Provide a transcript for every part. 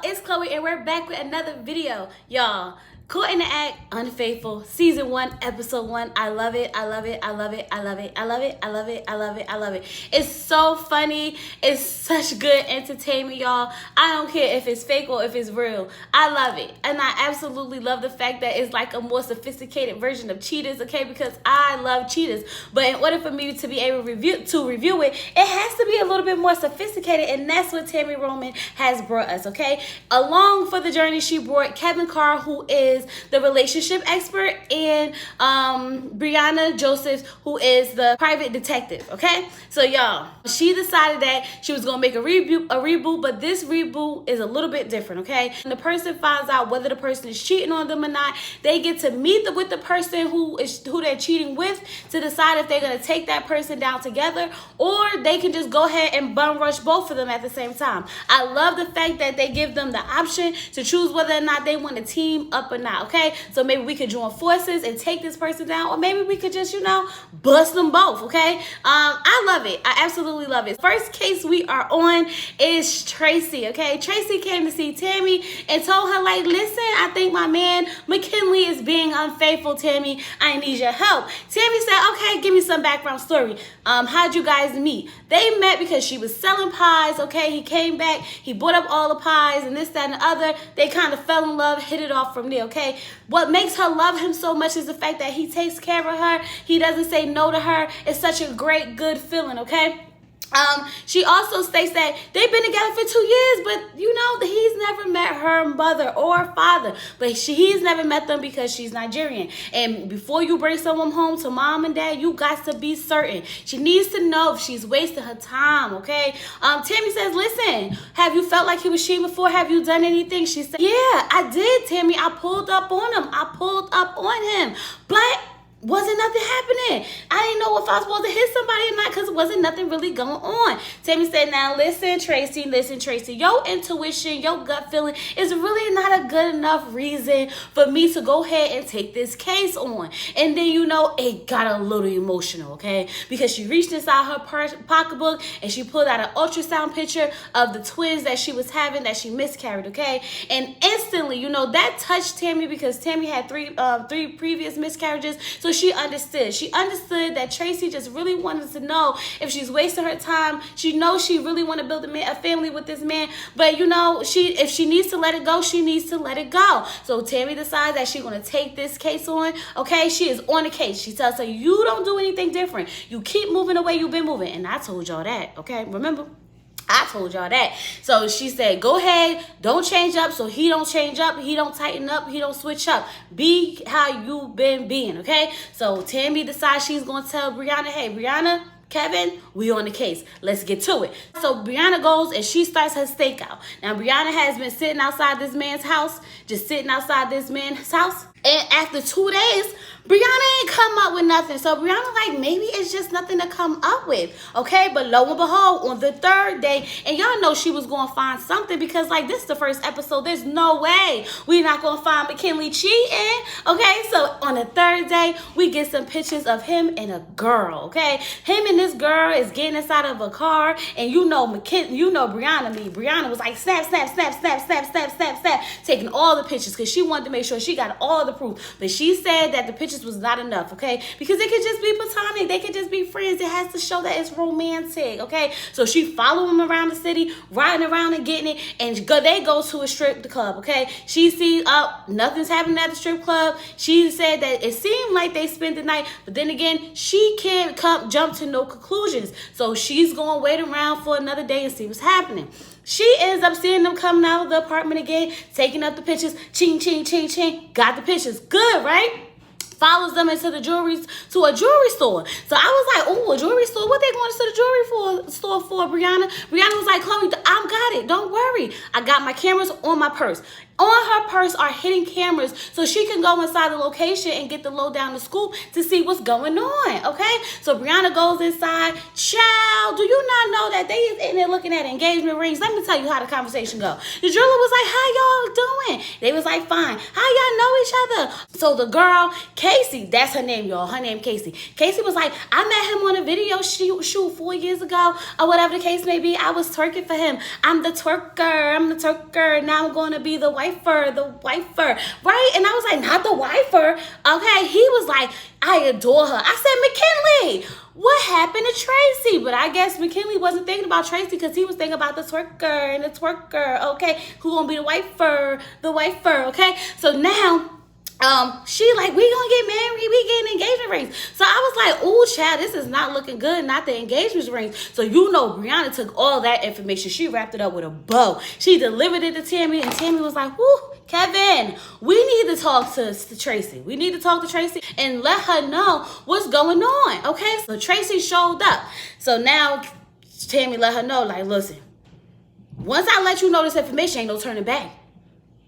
it's Chloe and we're back with another video. Y'all, Caught in the Act, Unfaithful, Season 1, Episode 1. I love it, I love it, I love it, I love it, I love it, I love it, I love it, I love it. It's so funny. It's such good entertainment, y'all. I don't care if it's fake or if it's real. I love it. And I absolutely love the fact that it's like a more sophisticated version of Cheetahs, okay? Because I love Cheetahs. But in order for me to be able to review it, it has to be a little bit more sophisticated, and that's what Tammy Roman has brought us, okay? Along for the journey, she brought Kevin Carr, who is the relationship expert, and Brianna Joseph, who is the private detective, okay? So y'all, she decided that she was gonna make a reboot, but this reboot is a little bit different, okay? When the person finds out whether the person is cheating on them or not, they get to meet with the person who they're cheating with to decide if they're gonna take that person down together, or they can just go ahead and bum rush both of them at the same time. I love the fact that they give them the option to choose whether or not they want to team up or not, okay? So maybe we could join forces and take this person down, or maybe we could just, bust them both, okay? I love it. I absolutely love it. First case we are on is Tracy, okay? Tracy came to see Tammy and told her, like, listen, I think my man McKinley is being unfaithful, Tammy. I need your help. Tammy said, okay, give me some background story. How'd you guys meet? They met because she was selling pies, okay? He came back, he bought up all the pies and this, that, and the other. They kind of fell in love, hit it off from there, okay? What makes her love him so much is the fact that he takes care of her. He doesn't say no to her. It's such a great, good feeling, okay? She also states that they've been together for 2 years, but he's never met her mother or father. But he's never met them because she's Nigerian. And before you bring someone home to mom and dad, you got to be certain. She needs to know if she's wasting her time, okay? Tammy says, listen, have you felt like he was cheating before? Have you done anything? She said, yeah, I did, Tammy. I pulled up on him. But wasn't nothing happening. I didn't know if I was supposed to hit somebody or not because it wasn't nothing really going on. Tammy said, now listen, Tracy, your intuition, your gut feeling is really not a good enough reason for me to go ahead and take this case on. And then, it got a little emotional, okay? Because she reached inside her pocketbook and she pulled out an ultrasound picture of the twins that she was having that she miscarried, okay? And instantly, that touched Tammy because Tammy had three previous miscarriages. So she understood. She understood that Tracy just really wanted to know if she's wasting her time. She knows she really want to build a family with this man. But, if she needs to let it go, she needs to let it go. So Tammy decides that she's going to take this case on. Okay, she is on the case. She tells her, you don't do anything different. You keep moving the way you've been moving. And I told y'all that, okay? Remember? I told y'all that. So she said, go ahead, don't change up so he don't change up, he don't tighten up, he don't switch up. Be how you been being, okay? So Tammy decides she's going to tell Brianna, hey, Brianna, Kevin, we on the case. Let's get to it. So Brianna goes and she starts her stakeout. Now, Brianna has been sitting outside this man's house, And after 2 days, Brianna ain't come up with nothing. So Brianna like, maybe it's just nothing to come up with, okay? But lo and behold, on the third day, and y'all know she was going to find something because, like, this is the first episode. There's no way we're not going to find McKinley cheating, okay? So on the third day, we get some pictures of him and a girl, okay? Him and this girl is getting inside of a car, and Brianna was like, snap, taking all the pictures because she wanted to make sure she got all the proof. But she said that the pictures was not enough, okay? Because it could just be platonic. They could just be friends. It has to show that it's romantic, okay? So she followed him around the city, riding around and getting it, and they go to a strip club, okay? She sees, nothing's happening at the strip club. She said that it seemed like they spent the night, but then again, she can't jump to no conclusions. So she's going to wait around for another day and see what's happening. She ends up seeing them coming out of the apartment again, taking up the pictures, ching, got the pictures. Good, right? Follows them into a jewelry store. So I was like, oh, a jewelry store? What they going to the jewelry store for, Brianna? Brianna was like, Chloe, I got it. Don't worry. I got my cameras on my purse. On her purse are hidden cameras so she can go inside the location and get the lowdown the scoop to see what's going on, okay? So Brianna goes inside. Child, do you not know that they is in there looking at engagement rings? Let me tell you how the conversation go. The jeweler was like, how y'all doing? They was like, fine. How y'all know each other? So the girl Casey, that's her name, y'all. Her name Casey. Casey was like, I met him on a video shoot 4 years ago, or whatever the case may be. I was twerking for him. I'm the twerker. Now I'm going to be the wifer, right? And I was like, not the wifer. Okay, he was like, I adore her. I said, McKinley, what happened to Tracy? But I guess McKinley wasn't thinking about Tracy because he was thinking about the twerker, okay? Who gonna be the wifer, okay? So now, she like, we gonna get married, we getting engagement rings. So I was like, ooh, child, this is not looking good, not the engagement rings. So you know, Brianna took all that information, she wrapped it up with a bow. She delivered it to Tammy, and Tammy was like, whoo, Kevin, we need to talk to Tracy. We need to talk to Tracy and let her know what's going on, okay? So Tracy showed up. So now Tammy let her know, like, listen, once I let you know this information, ain't no turning back.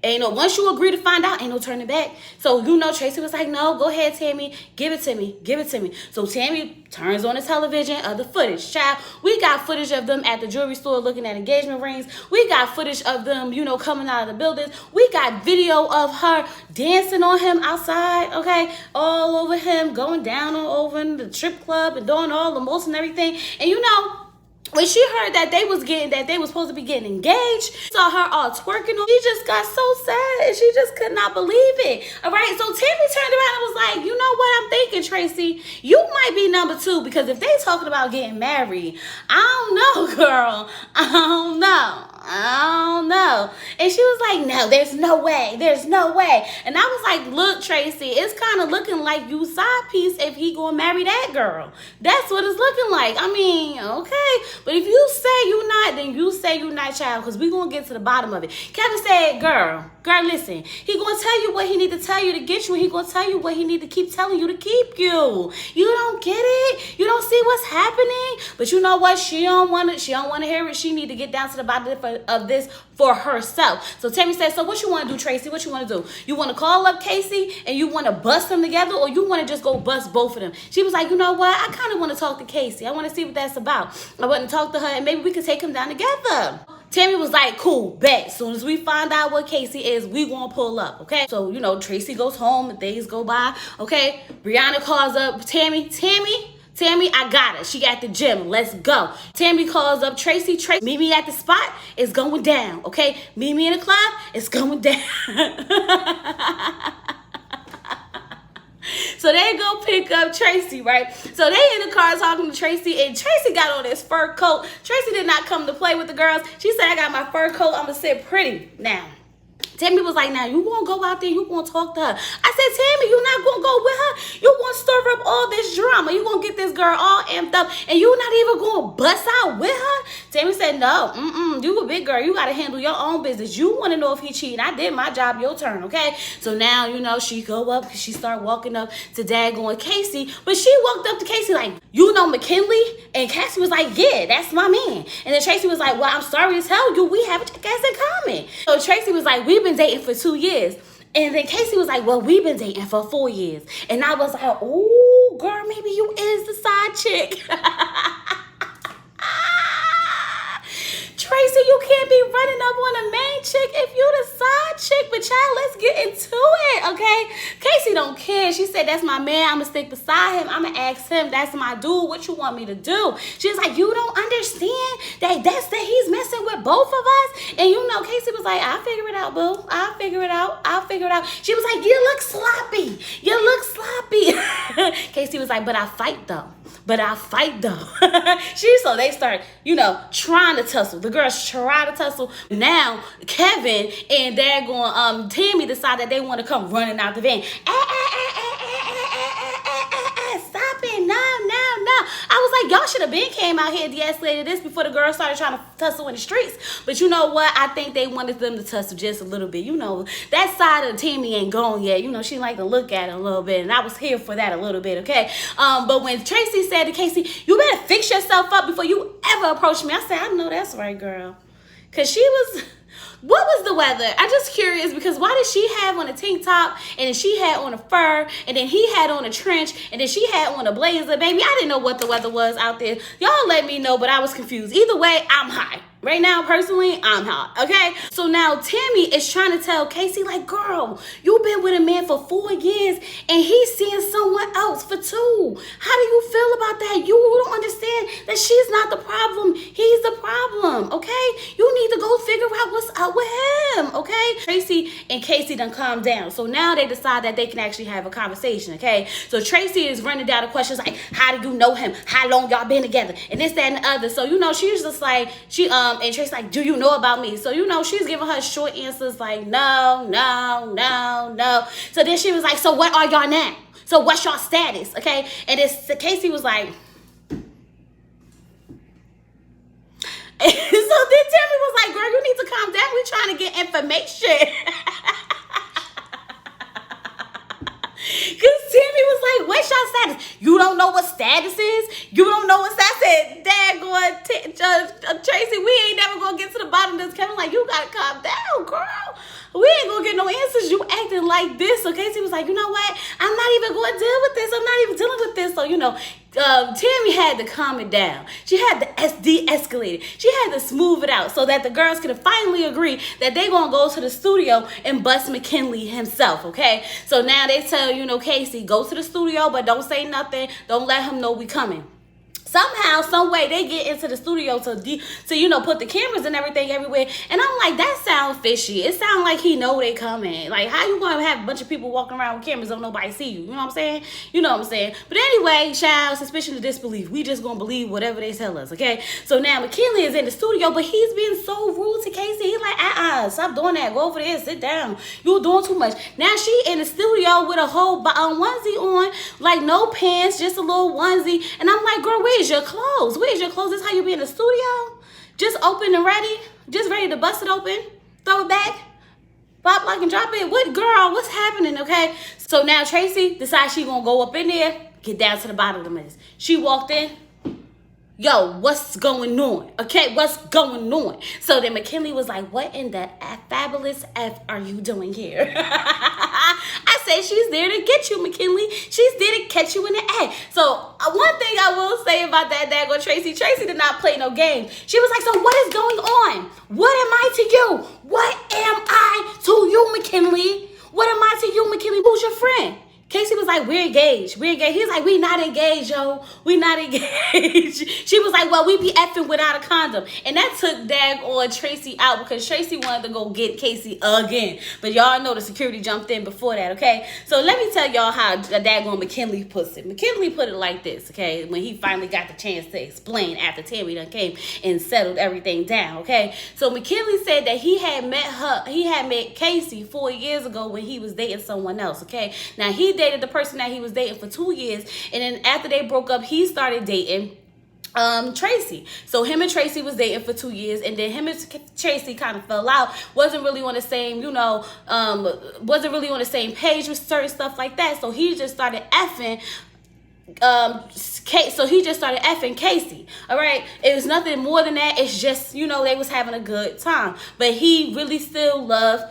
Once you agree to find out, ain't no turning back. So, Tracy was like, no, go ahead, Tammy. Give it to me. So Tammy turns on the television of the footage. Child, we got footage of them at the jewelry store looking at engagement rings. We got footage of them, coming out of the buildings. We got video of her dancing on him outside, okay? All over him, going down over in the strip club and doing all the most and everything. And when she heard that they was supposed to be getting engaged, saw her all twerking, she just got so sad. She just could not believe it. All right, so Tammy turned around and was like, you know what I'm thinking, Tracy? You might be number 2 because if they talking about getting married, I don't know, girl. I don't know. And she was like, no, there's no way. And I was like, look, Tracy, it's kind of looking like you side piece if he gonna marry that girl. That's what it's looking like. I mean, okay. But if you say you not, then you say you not, child, because we gonna get to the bottom of it. Kevin said, girl, listen, he gonna tell you what he need to tell you to get you, and he gonna tell you what he need to keep telling you to keep you. You don't get it? You don't see what's happening? But you know what? She don't wanna hear it. She need to get down to the bottom of this for herself. So Tammy said, so what you want to do, Tracy? What you want to do? You want to call up Casey and you want to bust them together, or you want to just go bust both of them? She was like, you know what? I kind of want to talk to Casey. I want to see what that's about. I want to talk to her and maybe we can take him down together. Tammy was like, cool, bet. As soon as we find out what Casey is, we gonna pull up, okay? So, Tracy goes home, days go by, okay? Brianna calls up Tammy, I got her. She at the gym. Let's go. Tammy calls up Tracy. Meet me at the spot. It's going down, okay? Meet me in the club. It's going down. So they go pick up Tracy, right? So they in the car talking to Tracy, and Tracy got on this fur coat. Tracy did not come to play with the girls. She said, I got my fur coat. I'm going to sit pretty now. Tammy was like, now you gonna go out there, you gonna talk to her. I said, Tammy, you not gonna go with her? You gonna stir up all this drama. You gonna get this girl all amped up and you not even gonna bust out with her? Tammy said, no, you a big girl. You gotta handle your own business. You wanna know if he cheating. I did my job, your turn, okay? So now, she go up, she start walking up to Dad going, Casey. But she walked up to Casey like, McKinley? And Cassie was like, yeah, that's my man. And then Tracy was like, well, I'm sorry to tell you, we have a guess in common. So Tracy was like, we've been dating for 2 years. And then Casey was like, well, we've been dating for 4 years. And I was like, ooh, girl, maybe you is the side chick. Tracy, you can't be running up on a main chick if you the side chick. But child, let's get into it, okay? Casey don't care. She said, that's my man. I'm going to stick beside him. I'm going to ask him, that's my dude. What you want me to do? She's like, you don't understand that he's messing with both of us? And Casey was like, I'll figure it out, boo. I'll figure it out. She was like, you look sloppy. Casey was like, but I fight though. So they start, trying to tussle. The girls try to tussle. Now, Kevin and Dad going, Tammy decided they want to come running out the van. Stop it. No. I was like, y'all should have been came out here and de-escalated this before the girls started trying to tussle in the streets. But you know what? I think they wanted them to tussle just a little bit. That side of Tammy ain't gone yet. She like to look at it a little bit. And I was here for that a little bit, okay? But when Tracy said to Casey, you better fix yourself up before you ever approach me. I said, I know that's right, girl. Because she was... What was the weather? I'm just curious because why did she have on a tank top and then she had on a fur and then he had on a trench and then she had on a blazer? Baby, I didn't know what the weather was out there. Y'all let me know, but I was confused. Either way, I'm high. Right now, personally, I'm hot, okay? So now Tammy is trying to tell Casey, like, girl, you've been with a man for 4 years and he's seeing someone else for 2. How do you feel about that? You don't understand that she's not the problem. He's the problem, okay? You need to go figure out what's up with him, okay? Tracy and Casey done calmed down. So now they decide that they can actually have a conversation, okay? So Tracy is running down the questions like, how do you know him? How long y'all been together? And this, that, and the other. So, she's just like, and Tracy's like, do you know about me? So, she's giving her short answers like, no. So then she was like, so what are y'all now? So what's your status? Okay. And Casey was like, so then Tammy was like, girl, you need to calm down. We trying to get information. Because Tammy was like, what's your status? You don't know what status is? You don't know what status is? Daggone Tracy, we ain't never going to get to the bottom of this. Kevin like, you got to calm down, girl. We ain't going to get no answers. You acting like this. So Casey was like, you know what? I'm not even going to deal with this. I'm not even dealing with this. So, Tammy had to calm it down. She had to de-escalate it. She had to smooth it out so that the girls could finally agree that they going to go to the studio and bust McKinley himself, okay? So now they tell, Casey, go to the studio, but don't say nothing. Don't let him know we coming. Somehow, some way, they get into the studio to put the cameras and everything everywhere. And I'm like, that sounds fishy. It sounds like he know they coming. Like, how you going to have a bunch of people walking around with cameras, don't nobody see you? You know what I'm saying? You know what I'm saying? But anyway, child, suspicion of disbelief. We just going to believe whatever they tell us, okay? So now McKinley is in the studio, but he's being so rude to Casey. He's like, stop doing that. Go over there, sit down. You're doing too much. Now she in the studio with a whole onesie on, like no pants, just a little onesie. And I'm like, girl, where's your clothes? Where's your clothes? This is how you be in the studio? Just open and ready? Just ready to bust it open? Throw it back? Pop, lock, and drop it? What, girl? What's happening, okay? So now Tracy decides she gonna go up in there, get down to the bottom of the mess. She walked in. Yo, what's going on? Okay, what's going on? So then McKinley was like, what in the fabulous F are you doing here? I said, she's there to get you, McKinley. She's there to catch you in the act. So one thing I will say about that daggone Tracy did not play no game. She was like, so what is going on? What am I to you? What am I to you, McKinley? What am I to you, McKinley? Who's your friend? Casey was like, we're engaged. We're engaged. He's like, we not engaged, yo. We not engaged. She was like, well, we be effing without a condom. And that took daggone Tracy out because Tracy wanted to go get Casey again. But y'all know the security jumped in before that, okay? So let me tell y'all how daggone McKinley puts it. McKinley put it like this, okay? When he finally got the chance to explain after Tammy done came and settled everything down, okay? So McKinley said that he had met Casey 4 years ago when he was dating someone else, okay? Now, he dated the person that he was dating for 2 years, and then after they broke up, he started dating Tracy. So him and Tracy was dating for 2 years, and then him and Tracy kind of fell out. Wasn't really on the same, wasn't really on the same page with certain stuff like that. So he just started effing. So he just started effing Casey. All right, it was nothing more than that. It's just they was having a good time, but he really still loved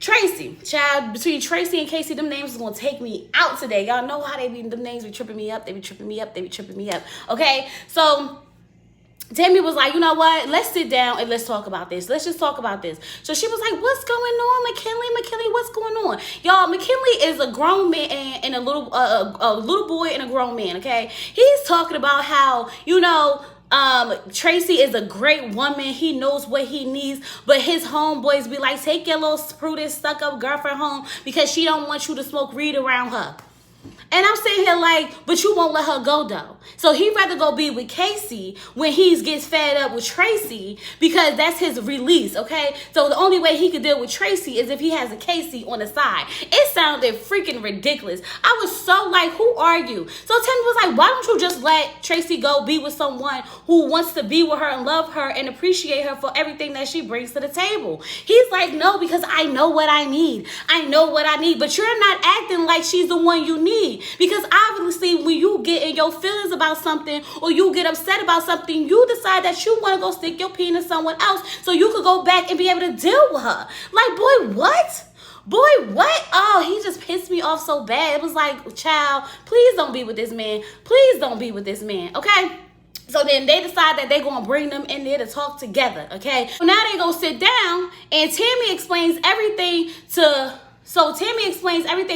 Tracy. Child, between Tracy and Casey, them names is gonna take me out today. Y'all know how them names be tripping me up. They be tripping me up. Okay, so Tammy was like, you know what? Let's sit down and let's talk about this. Let's just talk about this. So she was like, what's going on, McKinley? McKinley, what's going on? Y'all, McKinley is a grown man and a little boy and a grown man, okay? He's talking about how, Tracy is a great woman. He knows what he needs, but his homeboys be like, take your little prudish, stuck-up girlfriend home because she don't want you to smoke weed around her. And I'm sitting here like, but you won't let her go though. So he'd rather go be with Casey when he gets fed up with Tracy because that's his release, okay? So the only way he could deal with Tracy is if he has a Casey on the side. It sounded freaking ridiculous. I was so like, who are you? So Tammy was like, why don't you just let Tracy go be with someone who wants to be with her and love her and appreciate her for everything that she brings to the table? He's like, no, because I know what I need. I know what I need, but you're not acting like she's the one you need. Because obviously when you get in your feelings about something or you get upset about something, you decide that you want to go stick your penis somewhere else so you could go back and be able to deal with her. Like, boy, what? Boy, what? Oh, he just pissed me off so bad. It was like, child, please don't be with this man. Please don't be with this man, okay? So then they decide that they're going to bring them in there to talk together, okay? So now they go sit down, and Tammy explains everything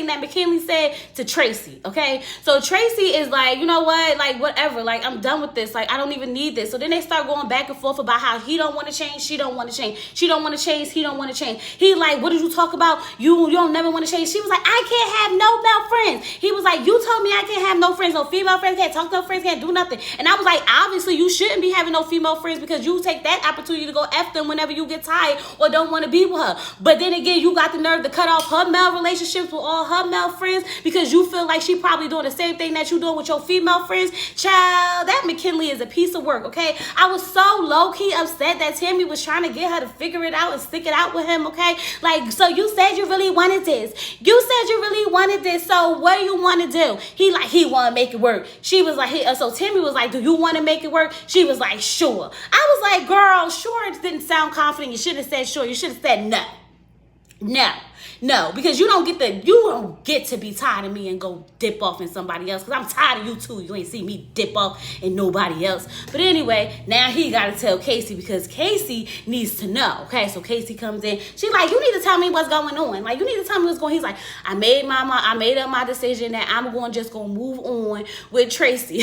that McKinley said to Tracy, okay? So Tracy is like, you know what? Like, whatever. Like, I'm done with this. Like, I don't even need this. So then they start going back and forth about how he don't want to change, she don't want to change. She don't want to change, he don't want to change. He like, what did you talk about? You don't never want to change. She was like, I can't have no male friends. He was like, you told me I can't have no friends, no female friends, can't talk to no friends, can't do nothing. And I was like, obviously, you shouldn't be having no female friends because you take that opportunity to go F them whenever you get tired or don't want to be with her. But then again, you got the nerve to cut off her male relationships with all her male friends because you feel like she probably doing the same thing that you doing with your female friends. Child, that McKinley is a piece of work, okay? I was so low-key upset that Tammy was trying to get her to figure it out and stick it out with him, okay? Like, so you said you really wanted this. You said you really wanted this, so what do you want to do? He want to make it work. She was like, so Tammy was like, do you want to make it work? She was like, sure. I was like, girl, sure, it didn't sound confident. You should have said sure. You should have said no. No, because you don't get to be tired of me and go dip off in somebody else. Because I'm tired of you too. You ain't see me dip off in nobody else. But anyway, now he got to tell Casey because Casey needs to know. Okay, so Casey comes in. She's like, you need to tell me what's going on. Like, you need to tell me what's going on. He's like, I made up my decision that I'm just going to move on with Tracy.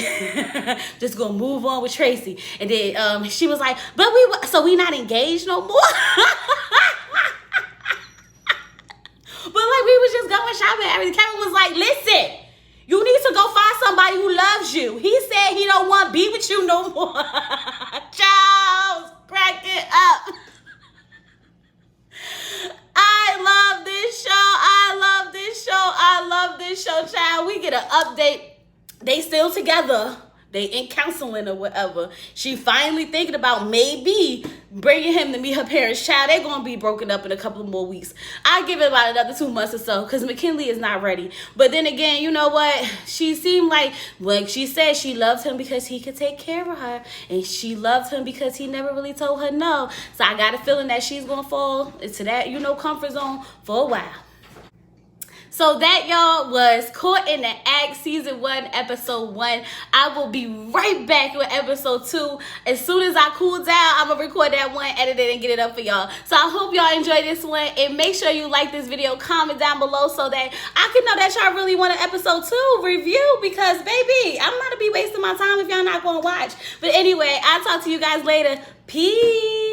Just going to move on with Tracy. And then she was like, but we not engaged no more. But like we was just going shopping. Everything. Kevin was like, listen, you need to go find somebody who loves you. He said he don't want to be with you no more. Charles, crack it up. I love this show, child. We get an update. They still together. They in counseling or whatever. She finally thinking about maybe bringing him to meet her parents. Child, they're going to be broken up in a couple more weeks. I give it about another 2 months or so because McKinley is not ready. But then again, you know what? She seemed like she said she loved him because he could take care of her. And she loved him because he never really told her no. So I got a feeling that she's going to fall into that, comfort zone for a while. So that, y'all, was Caught in the Act Season 1, Episode 1. I will be right back with Episode 2. As soon as I cool down, I'm going to record that one, edit it, and get it up for y'all. So I hope y'all enjoy this one. And make sure you like this video, comment down below so that I can know that y'all really want an Episode 2 review. Because, baby, I'm not going to be wasting my time if y'all not going to watch. But anyway, I'll talk to you guys later. Peace.